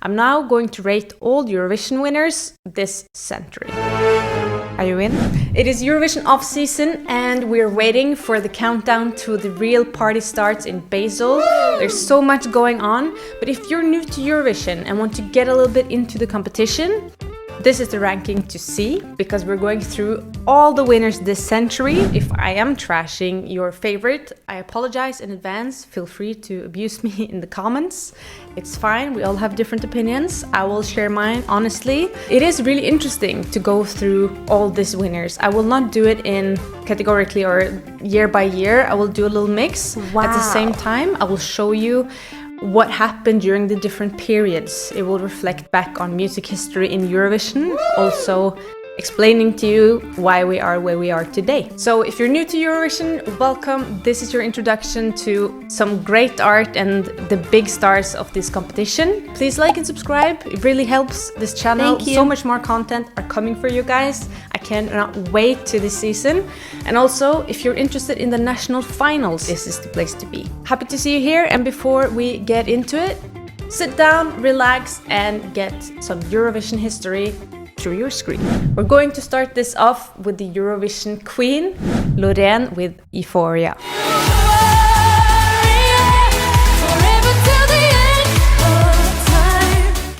I'm now going to rate all Eurovision winners this century. Are you in? It is Eurovision off-season and we're waiting for the countdown to the real party starts in Basel. There's so much going on, but if you're new to Eurovision and want to get a little bit into the competition, this is the ranking to see, because we're going through all the winners this century. If I am trashing your favorite, I apologize in advance. Feel free to abuse me in the comments. It's fine, we all have different opinions. I will share mine honestly. It is really interesting to go through all these winners. I will not do it in categorically or year by year. I will do a little mix. Wow. At the same time, I will show you what happened during the different periods. It will reflect back on music history in Eurovision, also explaining to you why we are where we are today. So if you're new to Eurovision, welcome. This is your introduction to some great art and the big stars of this competition. Please like and subscribe. It really helps this channel. Thank you. So much more content are coming for you guys. I cannot wait to this season. And also, if you're interested in the national finals, this is the place to be. Happy to see you here. And before we get into it, sit down, relax, and get some Eurovision history through your screen. We're going to start this off with the Eurovision queen, Loreen, with Euphoria.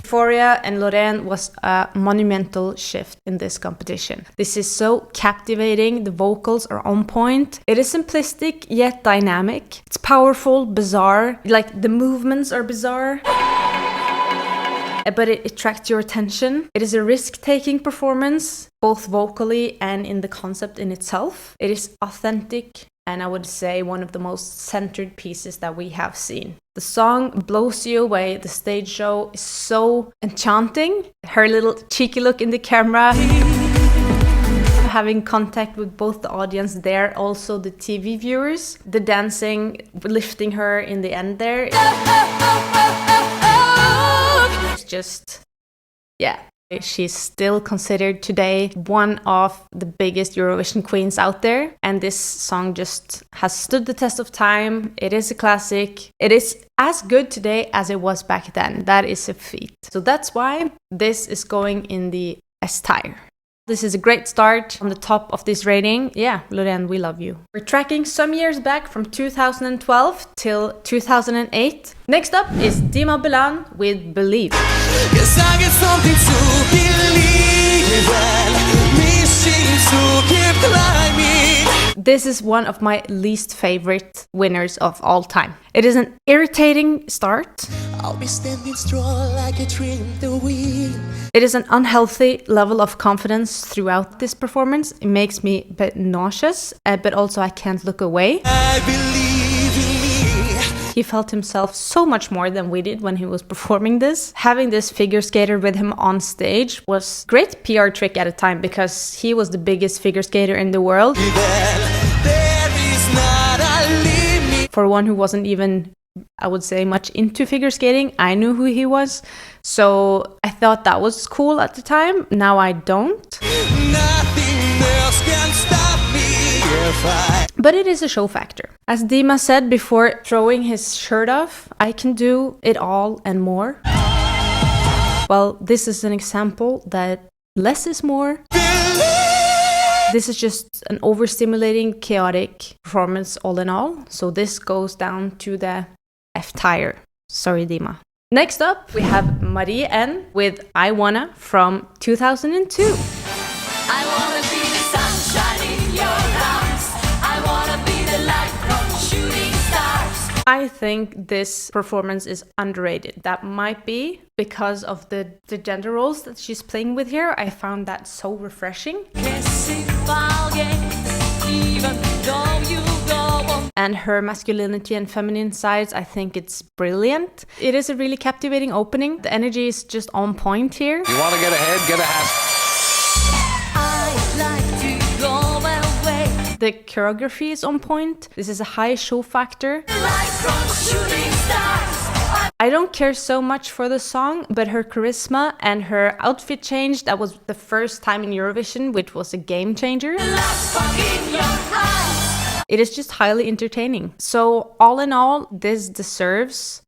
Euphoria and Loreen was a monumental shift in this competition. This is so captivating, the vocals are on point. It is simplistic yet dynamic. It's powerful, bizarre, like the movements are bizarre. But it attracts your attention. It is a risk-taking performance, both vocally and in the concept in itself. It is authentic, and I would say one of the most centered pieces that we have seen. The song blows you away. The stage show is so enchanting. Her little cheeky look in the camera, having contact with both the audience there, also the TV viewers. The dancing, lifting her in the end there. Just, yeah, she's still considered today one of the biggest Eurovision queens out there, and this song just has stood the test of time. It is a classic. It is as good today as it was back then. That is a feat. So that's why this is going in the S tier. This is a great start on the top of this rating. Yeah, Loreen, we love you. We're tracking some years back from 2012 till 2008. Next up is Dima Bilan with Believe. Yes, I get something to believe in. Missing to keep climbing. This is one of my least favorite winners of all time. It is an irritating start. I'll be standing strong like a tree in the wind. It is an unhealthy level of confidence throughout this performance. It makes me a bit nauseous, but also I can't look away. I believe in me. He felt himself so much more than we did when he was performing this. Having this figure skater with him on stage was a great PR trick at a time, because he was the biggest figure skater in the world. There is not a limit. For one who wasn't even, I would say, much into figure skating, I knew who he was. So I thought that was cool at the time. Now I don't. Nothing else can stop me if I... But it is a show factor. As Dima said before throwing his shirt off, I can do it all and more. Well, this is an example that less is more. This is just an overstimulating, chaotic performance all in all. So this goes down to the F tier. Sorry, Dima. Next up, we have Marija N with I Wanna from 2002. I wanna be the sunshine in your arms. I wanna be the light from shooting stars. I think this performance is underrated. That might be because of the gender roles that she's playing with here. I found that so refreshing. And her masculinity and feminine sides, I think it's brilliant. It is a really captivating opening. The energy is just on point here. You want to get ahead, get ahead. I'd like to go away. The choreography is on point. This is a high show factor. Light from shooting stars. I don't care so much for the song, but her charisma and her outfit change, that was the first time in Eurovision, which was a game changer. It is just highly entertaining. So all in all, this deserves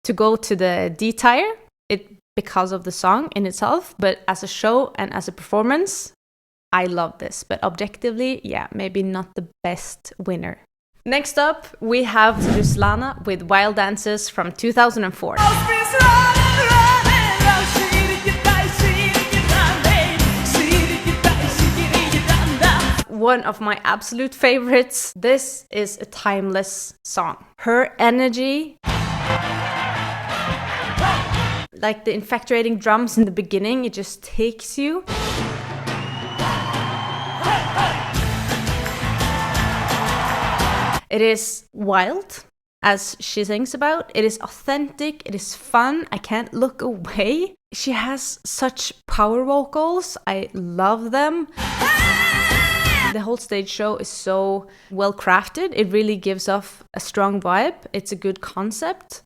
to go to the D tier. it because of the song in itself, but as a show and as a performance, I love this. But objectively, yeah, maybe not the best winner. Next up, we have Ruslana with Wild Dances from 2004. One of my absolute favorites. This is a timeless song. Her energy, like the infatuating drums in the beginning, it just takes you. It is wild, as she sings about. It is authentic, it is fun, I can't look away. She has such power vocals, I love them. The whole stage show is so well crafted. It really gives off a strong vibe. It's a good concept.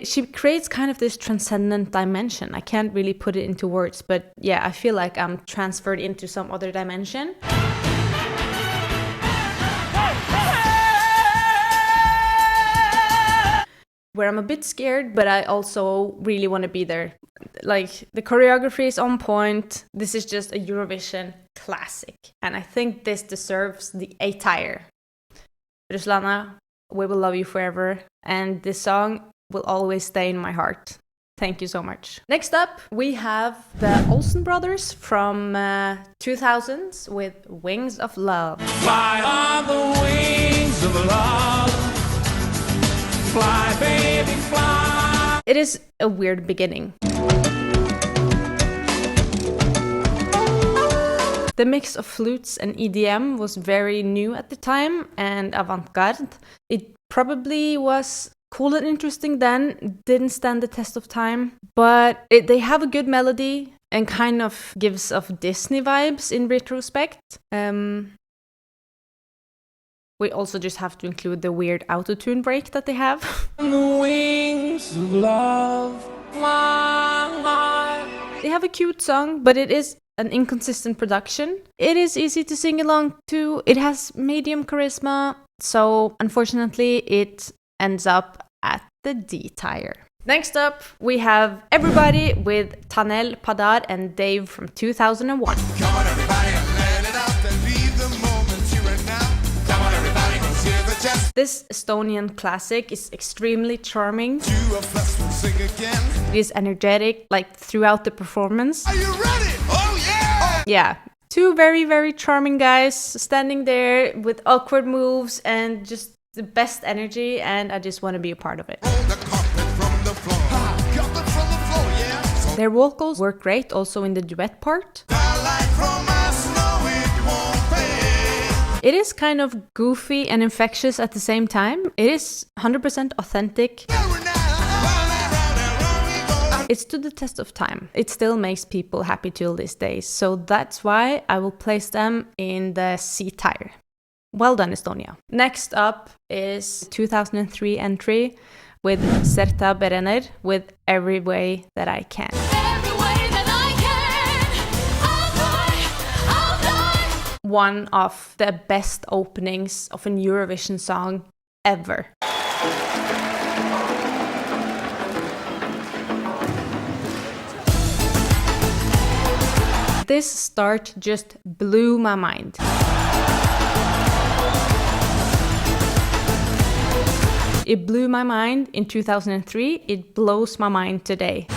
She creates kind of this transcendent dimension. I can't really put it into words, but yeah, I feel like I'm transferred into some other dimension. Where I'm a bit scared, but I also really want to be there. Like, the choreography is on point. This is just a Eurovision classic. And I think this deserves the A tier. Ruslana, we will love you forever. And this song will always stay in my heart. Thank you so much. Next up, we have the Olsen Brothers from 2000s with Wings of Love. Fly on the wings of love. Fly, baby, fly. It is a weird beginning. The mix of flutes and EDM was very new at the time and avant-garde. It probably was cool and interesting then, didn't stand the test of time, but they have a good melody and kind of gives off Disney vibes in retrospect. We also just have to include the weird auto-tune break that they have. On the wings of love, fly. They have a cute song, but it is an inconsistent production. It is easy to sing along to. It has medium charisma, so unfortunately it ends up at the D tier. Next up, we have Everybody with Tanel, Padar and Dave from 2001. Come on, everybody, and let it out and leave the moment here and now. Come on, everybody, let's hear the chest. This Estonian classic is extremely charming. Two of us will sing again. It is energetic, like throughout the performance. Are you ready? Oh, yeah! Yeah, two very, very charming guys standing there with awkward moves and just the best energy, and I just want to be a part of it. Roll the carpet from the floor. Carpet from the floor, yeah. So Their vocals work great also in the duet part. starlight from us, no, it won't fade. It is kind of goofy and infectious at the same time. It is 100% authentic. Now, round we go. It stood the test of time. It still makes people happy till this day. So that's why I will place them in the C tier. Well done, Estonia. Next up is 2003 entry with Sertab Erener with Every Way That I Can. Every way that I can, I'll die. One of the best openings of an Eurovision song ever. This start just blew my mind. It blew my mind in 2003. It blows my mind today.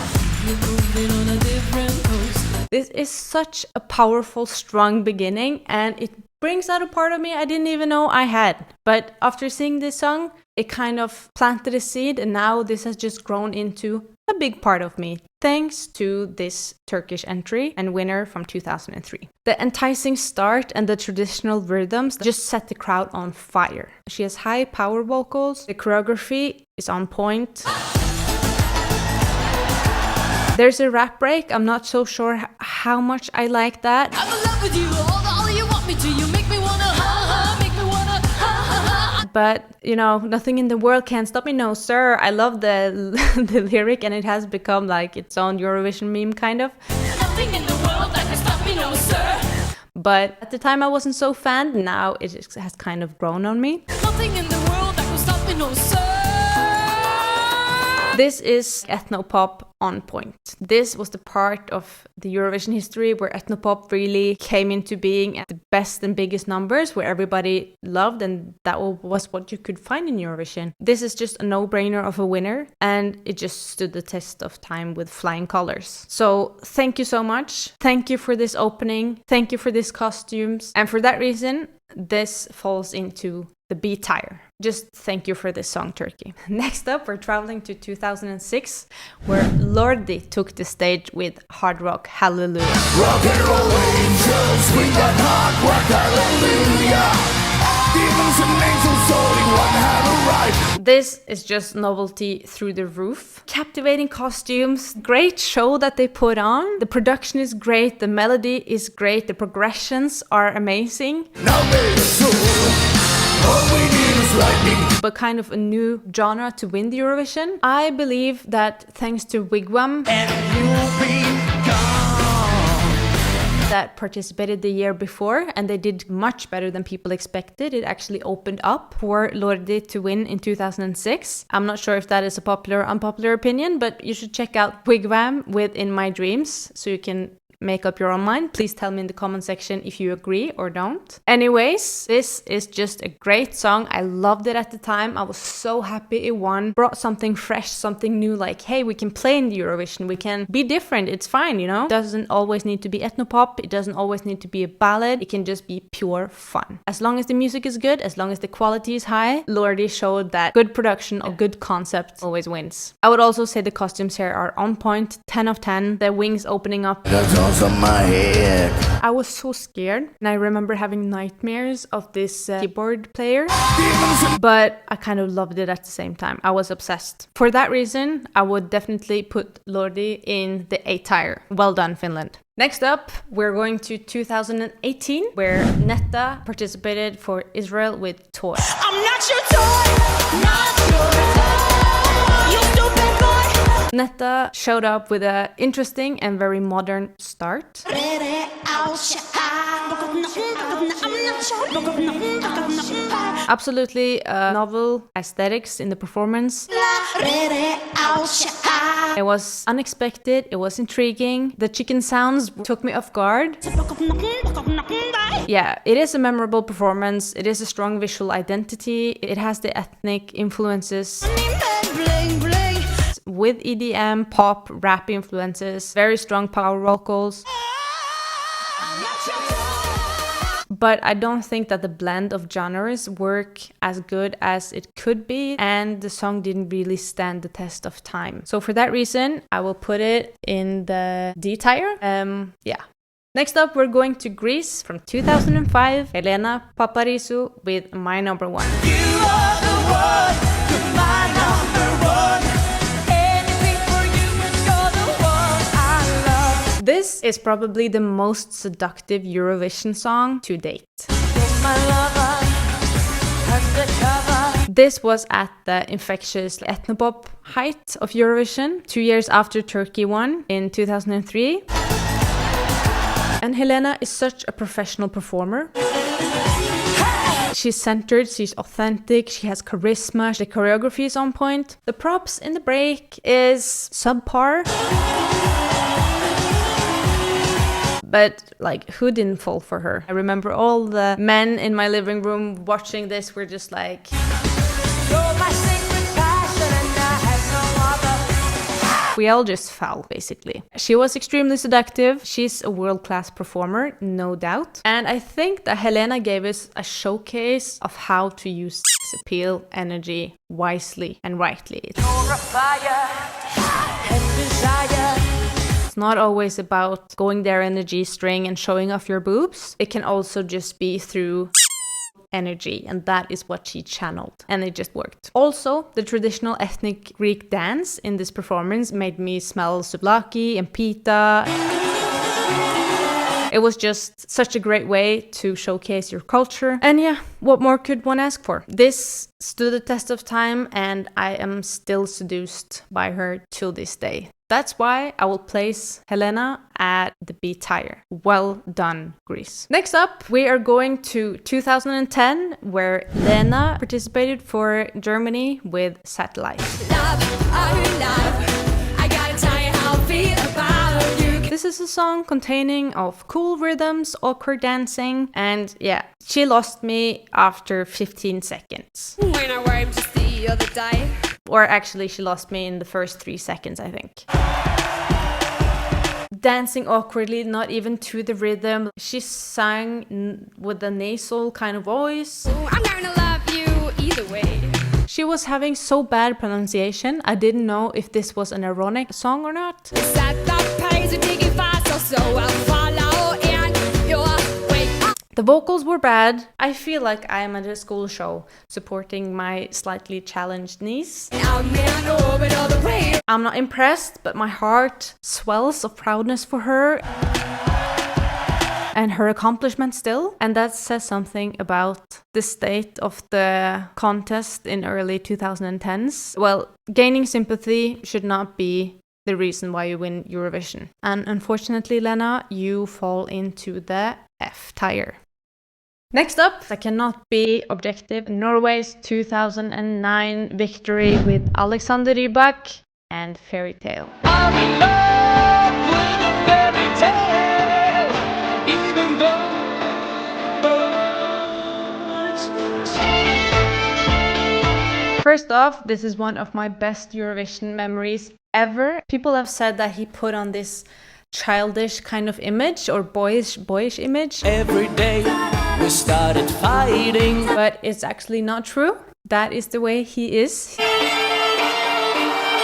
This is such a powerful, strong beginning, and it brings out a part of me I didn't even know I had. But after singing this song, it kind of planted a seed, and now this has just grown into a big part of me, thanks to this Turkish entry and winner from 2003. The enticing start and the traditional rhythms just set the crowd on fire. She has high power vocals, the choreography is on point. There's a rap break, I'm not so sure how much I like that. I'm in love with you, all you want me to. You make me wanna, make me wanna, But, you know, nothing in the world can stop me. No, sir. I love the lyric, and it has become like its own Eurovision meme, kind of. Nothing in the world that can stop me, no sir. But at the time, I wasn't so fan. Now it just has kind of grown on me. Nothing in the world that can stop me, no sir. This is ethnopop on point. This was the part of the Eurovision history where ethnopop really came into being at the best and biggest numbers, where everybody loved, and that was what you could find in Eurovision. This is just a no-brainer of a winner, and it just stood the test of time with flying colors. So thank you so much. Thank you for this opening. Thank you for these costumes. And for that reason, this falls into the B tier. Just thank you for this song, Turkey. Next up, we're traveling to 2006, where Lordi took the stage with Hard Rock Hallelujah. Rock and roll angels, swing that hard rock, hallelujah. Demons and angels, only one have a right. This is just novelty through the roof. Captivating costumes, great show that they put on. The production is great, the melody is great, the progressions are amazing. Now baby, so all we need is lightning. But kind of a new genre to win the Eurovision. I believe that thanks to Wigwam, And you'll be gone. that participated the year before, and they did much better than people expected. It actually opened up for Lordi to win in 2006. I'm not sure if that is a popular or unpopular opinion, but you should check out Wigwam with In My Dreams so you can make up your own mind. Please tell me in the comment section if you agree or don't. Anyways, this is just a great song. I loved it at the time. I was so happy it won. Brought something fresh, something new, like, hey, we can play in the Eurovision. We can be different. It's fine, you know? It doesn't always need to be ethnopop. It doesn't always need to be a ballad. It can just be pure fun. As long as the music is good, as long as the quality is high, Lordi showed that good production or good concept always wins. I would also say the costumes here are on point, 10 of 10. The wings opening up. That's on my head. I was so scared, and I remember having nightmares of this keyboard player, but I kind of loved it at the same time. I was obsessed. For that reason, I would definitely put Lordi in the A tier. Well done, Finland. Next up, we're going to 2018, where Netta participated for Israel with Toy. I'm not your toy, not your toy. You stupid boy. Netta showed up with an interesting and very modern start. Absolutely novel aesthetics in the performance. It was unexpected, it was intriguing. The chicken sounds took me off guard. Yeah, it is a memorable performance. It is a strong visual identity. It has the ethnic influences with EDM, pop, rap influences, very strong power vocals. But I don't think that the blend of genres work as good as it could be, and the song didn't really stand the test of time. So for that reason, I will put it in the D tier. Yeah. Next up, we're going to Greece from 2005. Helena Paparizou with My Number One. You are the one, you're my number one. Anything for you, 'cause you're the one I love. This is probably the most seductive Eurovision song to date. You're my lover, undercover. This was at the infectious ethnopop height of Eurovision, 2 years after Turkey won in 2003. And Helena is such a professional performer. She's centered, she's authentic, she has charisma, the choreography is on point. The props in the break is subpar. But, like, who didn't fall for her? I remember all the men in my living room watching this were just like... You're my secret passion and I have no other. We all just fell, basically. She was extremely seductive. She's a world-class performer, no doubt. And I think that Helena gave us a showcase of how to use sex appeal energy wisely and rightly. You're a fire and desire. It's not always about going there in the G-string and showing off your boobs. It can also just be through energy, and that is what she channeled, and it just worked. Also, the traditional ethnic Greek dance in this performance made me smell souvlaki and pita. It was just such a great way to showcase your culture, and yeah, what more could one ask for? This stood the test of time, and I am still seduced by her till this day. That's why I will place Helena at the B tire. Well done, Greece. Next up, we are going to 2010, where Lena participated for Germany with Satellite. I gotta tell you how I feel about you. This is a song containing of cool rhythms, awkward dancing, and yeah, she lost me after 15 seconds. When I wore him just the other day. Or actually, she lost me in the first 3 seconds, I think. Dancing awkwardly, not even to the rhythm. She sang with a nasal kind of voice. Ooh, I'm never gonna love you either way. She was having so bad pronunciation, I didn't know if this was an ironic song or not. Set the pace, you're taking fast, so I'll follow in your way. The vocals were bad. I feel like I am at a school show supporting my slightly challenged niece. I'm in orbit all the way. I'm not impressed, but my heart swells of proudness for her and her accomplishment still. And that says something about the state of the contest in early 2010s. Well, gaining sympathy should not be the reason why you win Eurovision. And unfortunately, Lena, you fall into the F tire. Next up, I cannot be objective, Norway's 2009 victory with Alexander Rybak and Fairy Tale. I'm in love with a fairy tale, even though First off, this is one of my best Eurovision memories ever. People have said that he put on this childish kind of image or boyish image. every day we started fighting. But it's actually not true. That is the way he is.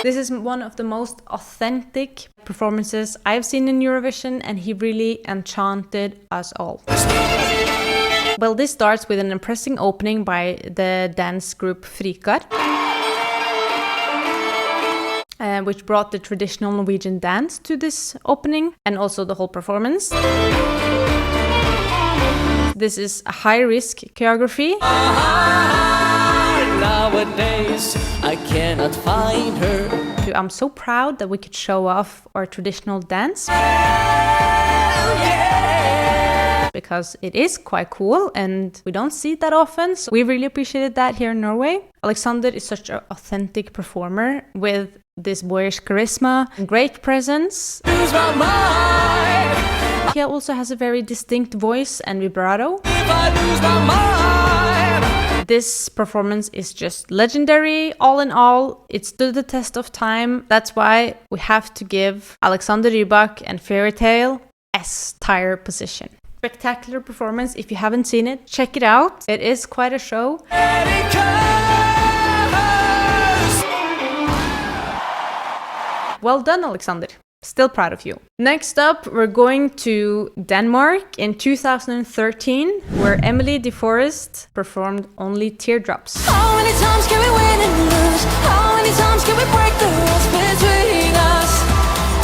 This is one of the most authentic performances I've seen in Eurovision, and he really enchanted us all. Well, this starts with an impressive opening by the dance group Frikar, which brought the traditional Norwegian dance to this opening and also the whole performance. This is a high-risk choreography. Nowadays I cannot find her. I'm so proud that we could show off our traditional dance. Because it is quite cool and we don't see it that often, so we really appreciated that here in Norway. Alexander is such an authentic performer with this boyish charisma and great presence. Lose my mind He also has a very distinct voice and vibrato. if I lose my mind. This performance is just legendary. All in all, it stood the test of time. That's why we have to give Alexander Rybak and Fairy Tale S tire position. Spectacular performance. If you haven't seen it, check it out. It is quite a show. Well done, Alexander. Still proud of you. Next up, we're going to Denmark in 2013, where Emmelie de Forest performed Only Teardrops. How many times can we win and lose? How many times can we break the rules between us?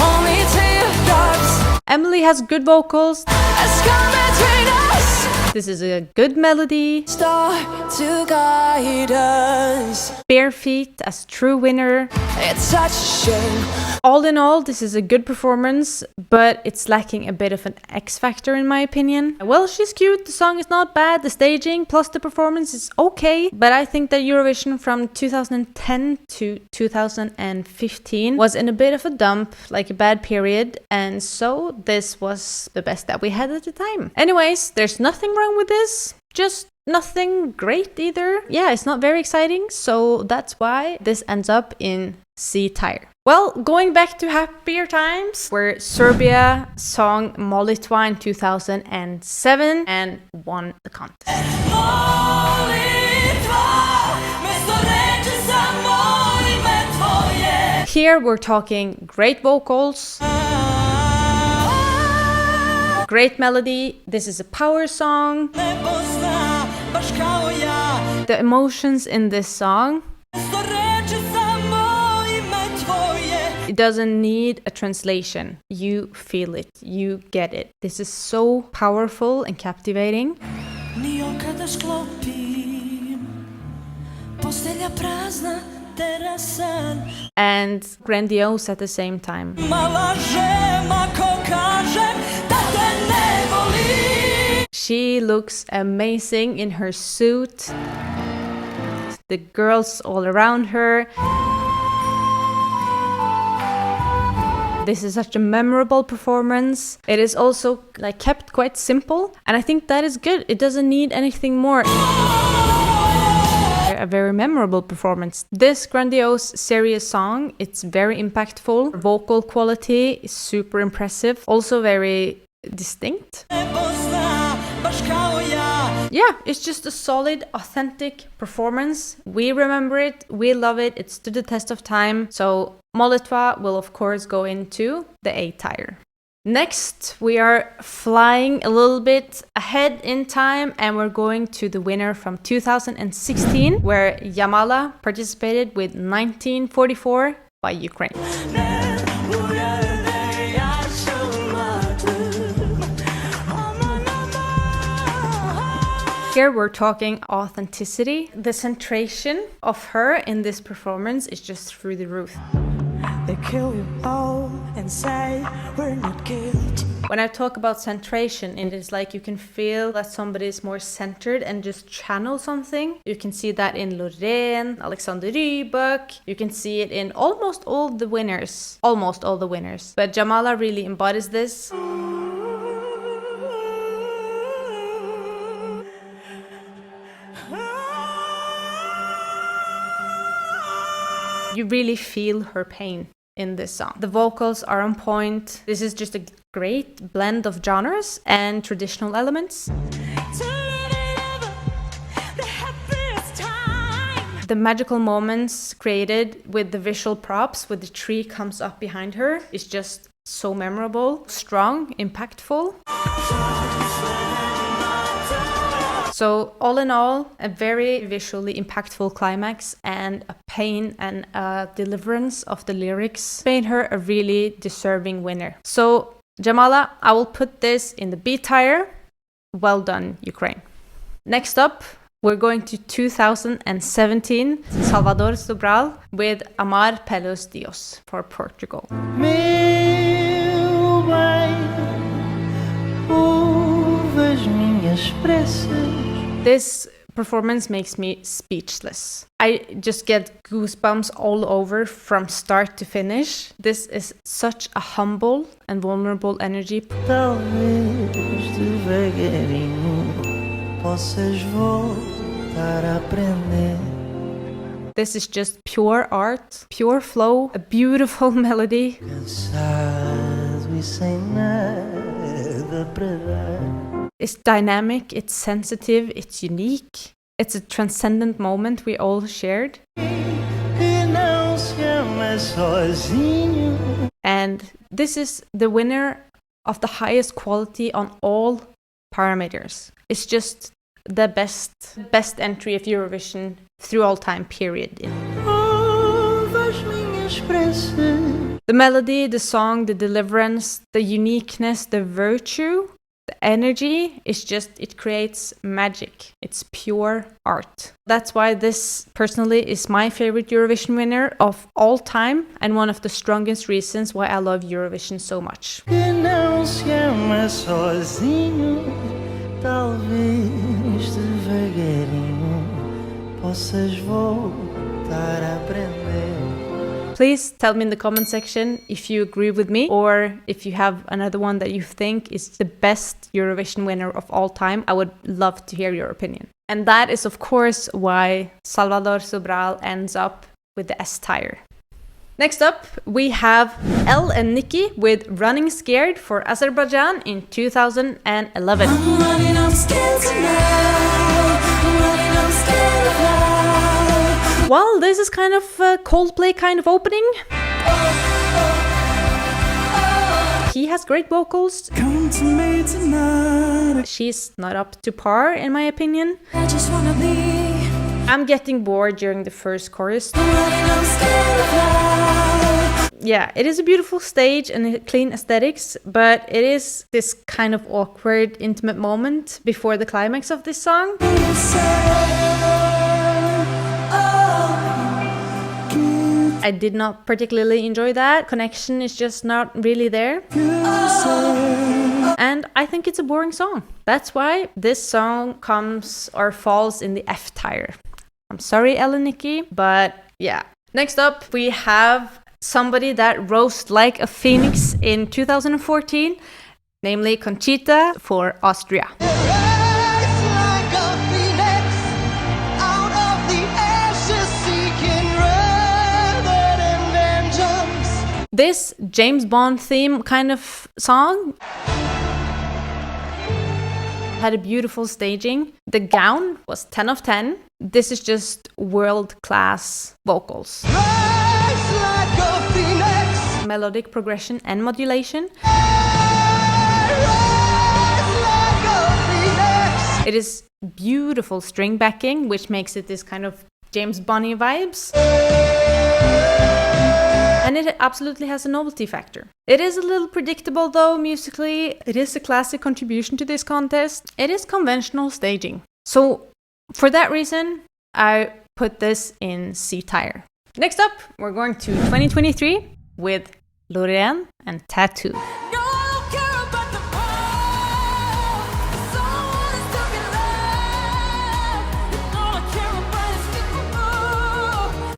Only teardrops Emmelie has good vocals. has come between us. This is a good melody. Start to guide us. Bare feet as true winner. It's such a shame. All in all, this is a good performance, but it's lacking a bit of an X factor in my opinion. Well, she's cute, the song is not bad, the staging plus the performance is okay, but I think that Eurovision from 2010 to 2015 was in a bit of a dump, like a bad period, and so this was the best that we had at the time. Anyways, there's nothing wrong with this, just nothing great either. Yeah, it's not very exciting, so that's why this ends up in C tire. Well, going back to happier times, where Serbia song Molitva in 2007 and won the contest. Here we're talking great vocals, great melody. This is a power song. The emotions in this song, it doesn't need a translation. You feel it, you get it. This is so powerful and captivating. And grandiose at the same time. She looks amazing in her suit. The girls all around her. This is such a memorable performance. It is also like kept quite simple, and I think that is good. It doesn't need anything more. A very memorable performance. This grandiose, serious song, it's very impactful. Vocal quality is super impressive. Also very distinct. Yeah, it's just a solid, authentic performance. We remember it, we love it, it stood the test of time. So Molitva will of course go into the A tier. Next, we are flying a little bit ahead in time, and we're going to the winner from 2016, where Jamala participated with 1944 by Ukraine. Here we're talking authenticity. The centration of her in this performance is just through the roof. They kill you all and say we're not guilty. When I talk about centration, it is like you can feel that somebody is more centered and just channel something. You can see that in Loreen, Alexander Rybak. You can see it in almost all the winners. Almost all the winners. But Jamala really embodies this. You really feel her pain in this song. The vocals are on point. This is just a great blend of genres and traditional elements. The magical moments created with the visual props, with the tree comes up behind her, is just so memorable, strong, impactful. So all in all, a very visually impactful climax and a pain and a deliverance of the lyrics made her a really deserving winner. So Jamala, I will put this in the B tier. Well done, Ukraine. Next up, we're going to 2017, Salvador Sobral with Amar pelos Dios for Portugal. Meu bem, ouve as minhas preces. This performance makes me speechless. I just get goosebumps all over from start to finish. This is such a humble and vulnerable energy. Talvez devagarinho possas voltar a aprender. This is just pure art, pure flow, a beautiful melody. Cansado e sem nada para dar. It's dynamic, it's sensitive, it's unique. It's a transcendent moment we all shared. E não se ama sozinho. And this is the winner of the highest quality on all parameters. It's just the best entry of Eurovision through all time, period. Ouve as minhas preces. The melody, the song, the deliverance, the uniqueness, the virtue, the energy is just, it creates magic. It's pure art. That's why this personally is my favorite Eurovision winner of all time and one of the strongest reasons why I love Eurovision so much. Que não se ama sozinho. Talvez devagarinho possas voltar a aprender. Please tell me in the comment section if you agree with me or if you have another one that you think is the best Eurovision winner of all time. I would love to hear your opinion. And that is of course why Salvador Sobral ends up with the S tier. Next up, we have Ell Nikki with Running Scared for Azerbaijan in 2011. I'm running, I'm scared tonight. I'm running, I'm scared of life. Well, this is kind of a Coldplay kind of opening. He has great vocals. Come to me tonight. She's not up to par in my opinion. I just wanna be. I'm getting bored during the first chorus. I'm running, I'm scared of life. Yeah, it is a beautiful stage and clean aesthetics, but it is this kind of awkward, intimate moment before the climax of this song. I I did not particularly enjoy that. Connection is just not really there. And I think it's a boring song. That's why this song comes or falls in the F tier. I'm sorry, Ell Nikki, but yeah. Next up, we have somebody that rose like a phoenix in 2014, namely Conchita for Austria. This James Bond theme kind of song had a beautiful staging. The gown was 10 of 10. This is just world-class vocals. Melodic progression and modulation. It is beautiful string backing, which makes it this kind of James Bondy vibes. And it absolutely has a novelty factor. It is a little predictable though musically. It is a classic contribution to this contest. It is conventional staging. So for that reason, I put this in C tier. Next up, we're going to 2023 with Loreen and Tattoo.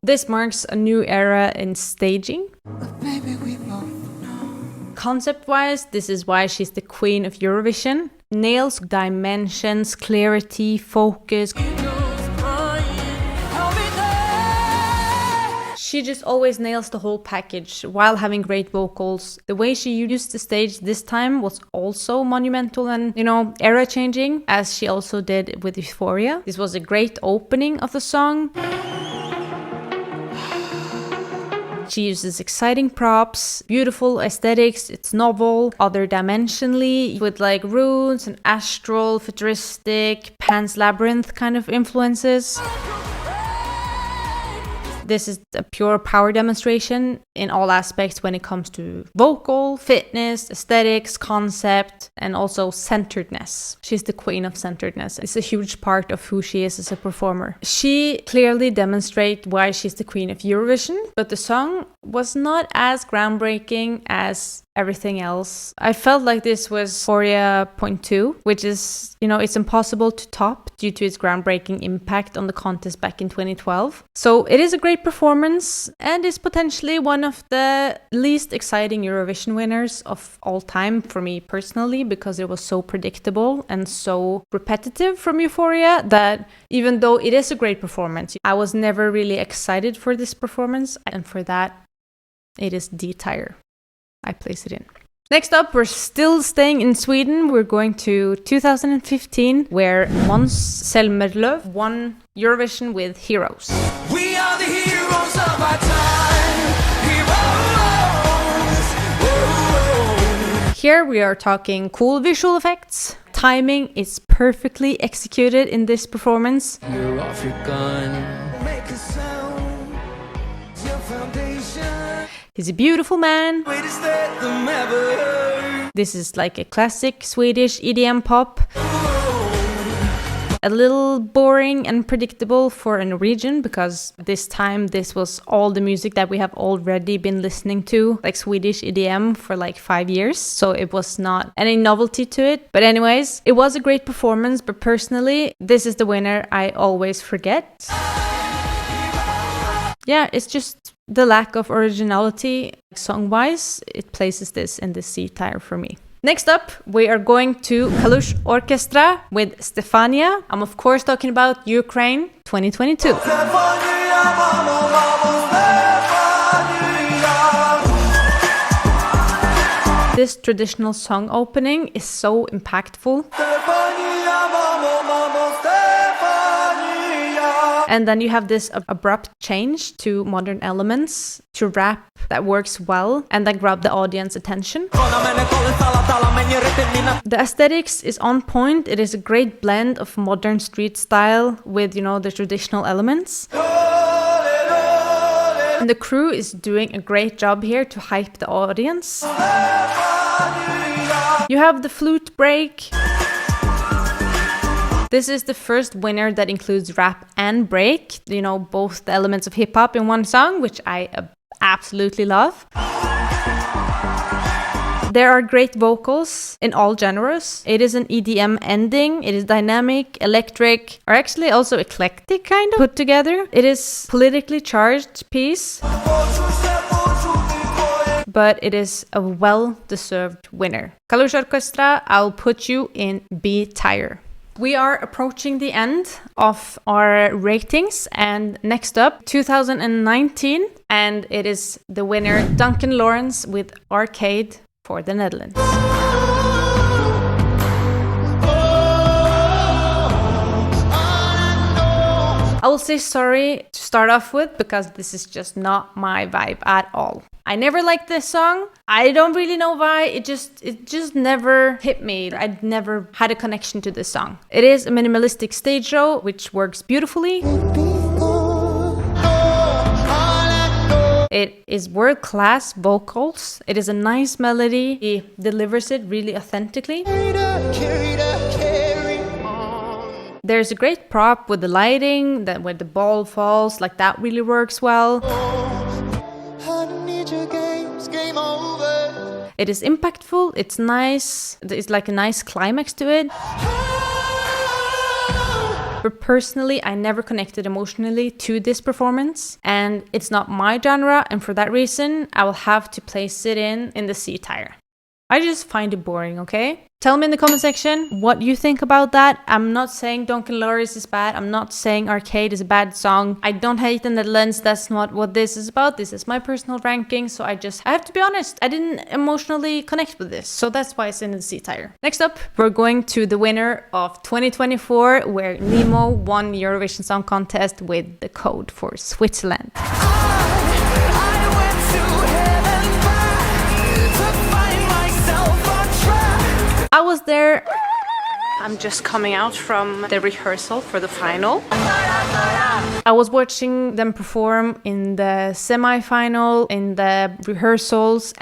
This marks a new era in staging. Concept-wise, this is why she's the queen of Eurovision. Nails dimensions, clarity, focus. She just always nails the whole package while having great vocals. The way she used the stage this time was also monumental and, era-changing, as she also did with Euphoria. This was a great opening of the song. She uses exciting props, beautiful aesthetics, it's novel, other dimensionally, with like runes and astral, futuristic, Pan's Labyrinth kind of influences. This is a pure power demonstration in all aspects when it comes to vocal, fitness, aesthetics, concept, and also centeredness. She's the queen of centeredness. It's a huge part of who she is as a performer. She clearly demonstrates why she's the queen of Eurovision, but the song was not as groundbreaking as everything else. I felt like this was Euphoria .2, which is, it's impossible to top due to its groundbreaking impact on the contest back in 2012. So it is a great performance and is potentially one of the least exciting Eurovision winners of all time for me personally, because it was so predictable and so repetitive from Euphoria that even though it is a great performance, I was never really excited for this performance, and for that, it is D tier. I place it in. Next up, we're still staying in Sweden. We're going to 2015, where Måns Zelmerlöw won Eurovision with Heroes. We are the heroes of our time. Heroes. Here we are talking cool visual effects. Timing is perfectly executed in this performance. You're off your gun. Make a sound. Your foundation. He's a beautiful man. Greatest that them ever. This is like a classic Swedish EDM pop. A little boring and predictable for a Norwegian, because this time this was all the music that we have already been listening to, like Swedish EDM for like 5 years. So it was not any novelty to it. But anyways, it was a great performance, but personally, this is the winner I always forget. Yeah, it's just the lack of originality song-wise. It places this in the C tier for me. Next up, we are going to Kalush Orchestra with Stefania. I'm of course talking about Ukraine 2022. This traditional song opening is so impactful. And then you have this abrupt change to modern elements, to rap that works well and that grab the audience attention. The aesthetics is on point. It is a great blend of modern street style with, the traditional elements. And the crew is doing a great job here to hype the audience. You have the flute break. This is the first winner that includes rap and break, both the elements of hip-hop in one song, which I absolutely love. There are great vocals in all genres. It is an EDM ending. It is dynamic, electric, or actually also eclectic kind of put together. It is politically charged piece, but it is a well-deserved winner. Kalush Orchestra, I'll put you in B tier. We are approaching the end of our ratings, and next up, 2019, and it is the winner Duncan Laurence with Arcade for the Netherlands. I will say sorry to start off with because this is just not my vibe at all. I never liked this song. I don't really know why. It just never hit me. I never had a connection to this song. It is a minimalistic stage show which works beautifully. It is world-class vocals. It is a nice melody. He delivers it really authentically. There's a great prop with the lighting, that where the ball falls, like that really works well. It is impactful, it's nice, it's like a nice climax to it. But personally, I never connected emotionally to this performance, and it's not my genre, and for that reason, I will have to place it in the C tier. I just find it boring, okay? Tell me in the comment section what you think about that. I'm not saying Duncan Laurence is bad. I'm not saying Arcade is a bad song. I don't hate the Netherlands. That's not what this is about. This is my personal ranking. So I have to be honest. I didn't emotionally connect with this. So that's why it's in the C tier. Next up, we're going to the winner of 2024, where Nemo won Eurovision Song Contest with The Code for Switzerland. I was there. I'm just coming out from the rehearsal for the final. I was watching them perform in the semi-final, in the rehearsals.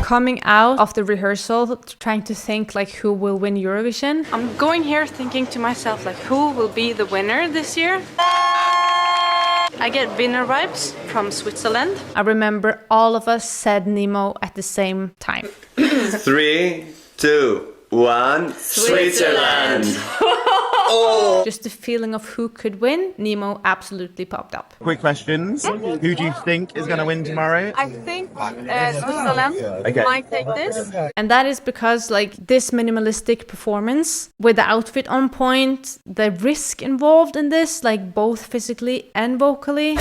Coming out of the rehearsal, trying to think like who will win Eurovision. I'm going here thinking to myself like who will be the winner this year? I get winner vibes from Switzerland. I remember all of us said Nemo at the same time. 3, 2, 1. Switzerland! Oh. Just the feeling of who could win, Nemo absolutely popped up. Quick questions. Who do you think is going to win tomorrow? I think Switzerland might take this. And that is because like this minimalistic performance with the outfit on point, the risk involved in this, like both physically and vocally.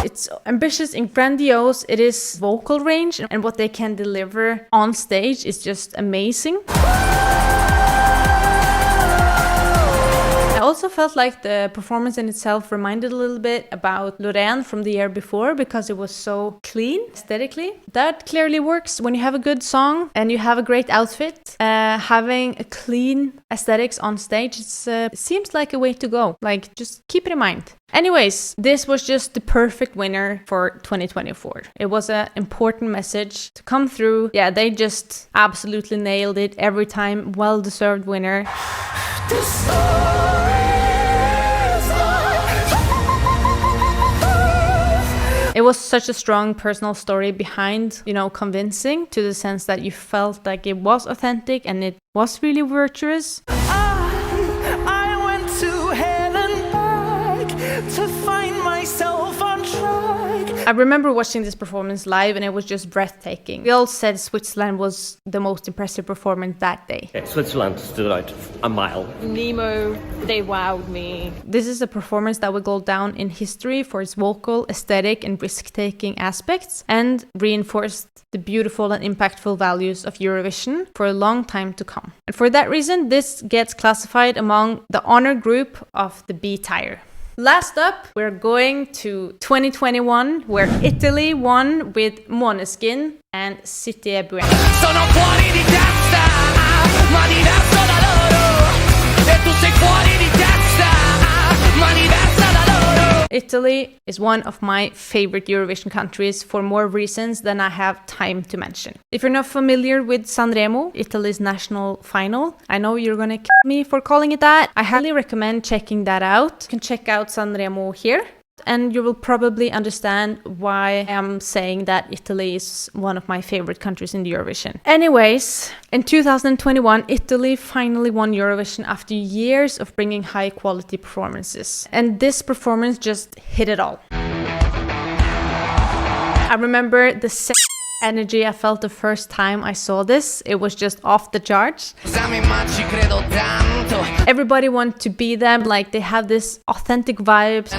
It's ambitious and grandiose. It is vocal range, and what they can deliver on stage is just amazing. I also felt like the performance in itself reminded a little bit about Loreen from the year before because it was so clean aesthetically. That clearly works when you have a good song and you have a great outfit. Having a clean aesthetics on stage, it seems like a way to go. Like, just keep it in mind. Anyways, this was just the perfect winner for 2024. It was an important message to come through. Yeah, they just absolutely nailed it every time. Well-deserved winner. It was such a strong personal story behind, convincing to the sense that you felt like it was authentic and it was really virtuous. I went to hell and back to find myself on track. I remember watching this performance live and it was just breathtaking. We all said Switzerland was the most impressive performance that day. Switzerland stood out a mile. Nemo, they wowed me. This is a performance that will go down in history for its vocal, aesthetic and risk-taking aspects and reinforced the beautiful and impactful values of Eurovision for a long time to come. And for that reason, this gets classified among the honor group of the B tier. Last up, we're going to 2021, where Italy won with Måneskin and Zitti E. Sono fuori di testa, ma diverso da loro. E tu sei fuori di testa, ma diversa da loro. Italy is one of my favorite Eurovision countries for more reasons than I have time to mention. If you're not familiar with Sanremo, Italy's national final, I know you're gonna kill me for calling it that. I highly recommend checking that out. You can check out Sanremo here, and you will probably understand why I am saying that Italy is one of my favorite countries in the Eurovision. Anyways, in 2021, Italy finally won Eurovision after years of bringing high quality performances. And this performance just hit it all. I remember the energy I felt the first time I saw this. It was just off the charts. Everybody wanted to be them, like they have this authentic vibe.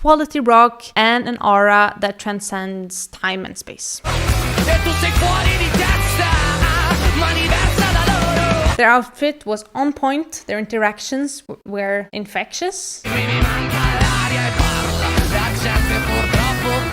Quality rock and an aura that transcends time and space. Their outfit was on point, their interactions were infectious.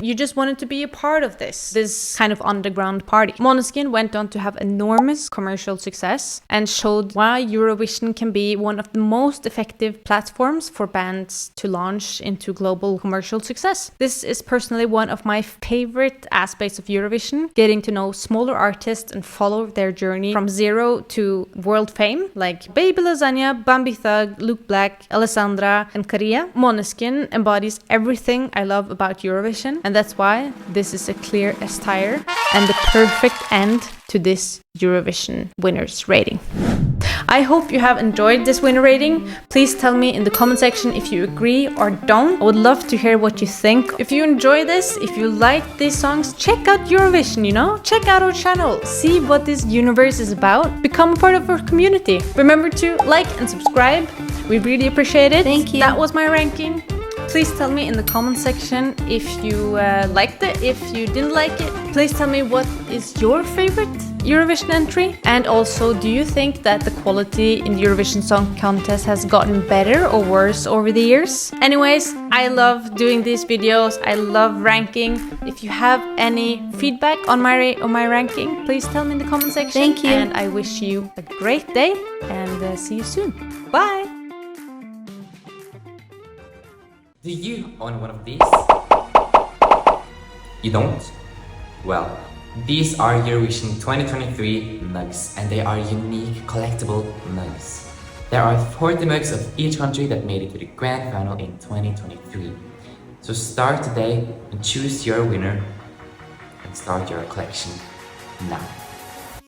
You just wanted to be a part of this kind of underground party. Måneskin went on to have enormous commercial success and showed why Eurovision can be one of the most effective platforms for bands to launch into global commercial success. This is personally one of my favorite aspects of Eurovision, getting to know smaller artists and follow their journey from zero to world fame, like Baby Lasagna, Bambi Thug, Luke Black, Alessandra, and Caria. Måneskin embodies everything I love about Eurovision, and that's why this is a clear S-tier and the perfect end to this Eurovision winners rating. I hope you have enjoyed this winner rating. Please tell me in the comment section if you agree or don't. I would love to hear what you think. If you enjoy this, if you like these songs, check out Eurovision, check out our channel, see what this universe is about, become a part of our community. Remember to like and subscribe. We really appreciate it. Thank you. That was my ranking. Please tell me in the comment section if you liked it, if you didn't like it. Please tell me what is your favorite Eurovision entry. And also, do you think that the quality in the Eurovision Song Contest has gotten better or worse over the years? Anyways, I love doing these videos. I love ranking. If you have any feedback on my ranking, please tell me in the comment section. Thank you. And I wish you a great day and see you soon. Bye! Do you own one of these? You don't? Well, these are Eurovision 2023 mugs, and they are unique collectible mugs. There are 40 mugs of each country that made it to the grand final in 2023. So start today and choose your winner and start your collection now.